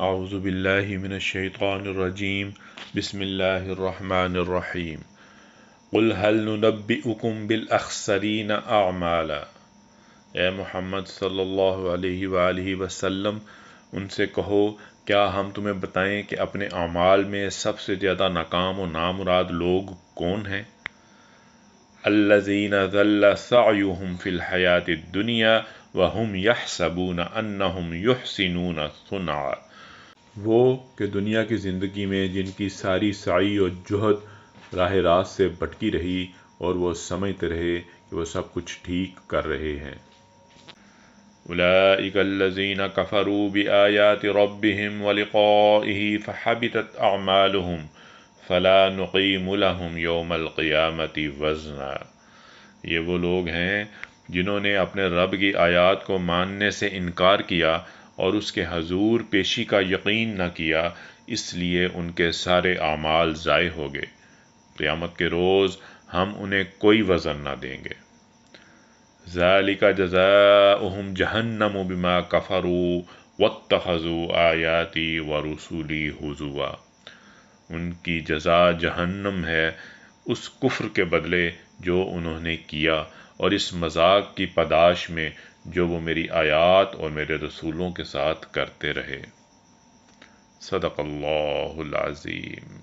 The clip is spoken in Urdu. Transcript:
اعوذ باللہ من الشیطان الرجیم بسم اللہ الرحمن الرحیم قل هل ننبئکم بالاخسرین اعمالا۔ اے محمد صلی اللہ علیہ وآلہ وسلم ان سے کہو کیا ہم تمہیں بتائیں کہ اپنے اعمال میں سب سے زیادہ ناکام و نامراد لوگ کون ہیں؟ الذین ضل سعیہم فی الحیاۃ الدنیا وہم یحسبون انہم یحسنون صنعا، وہ کہ دنیا کی زندگی میں جن کی ساری سعی و جہد راہ راست سے بھٹکی رہی اور وہ سمجھتے رہے کہ وہ سب کچھ ٹھیک کر رہے ہیں۔ اولئک الذین کفروا بآیات ربہم ولقائہ فحبطت اعمالہم فلا نقیم لہم یوم القیامۃ وزنا۔ یہ وہ لوگ ہیں جنہوں نے اپنے رب کی آیات کو ماننے سے انکار کیا اور اس کے حضور پیشی کا یقین نہ کیا، اس لیے ان کے سارے اعمال ضائع ہو گئے۔ قیامت کے روز ہم انہیں کوئی وزن نہ دیں گے۔ ذالک جزاؤہم جہنم بما کفروا واتخذوا آیاتی ورسولی ہزوا۔ ان کی جزا جہنم ہے اس کفر کے بدلے جو انہوں نے کیا اور اس مذاق کی پاداش میں جو وہ میری آیات اور میرے رسولوں کے ساتھ کرتے رہے۔ صدق اللہ العظیم۔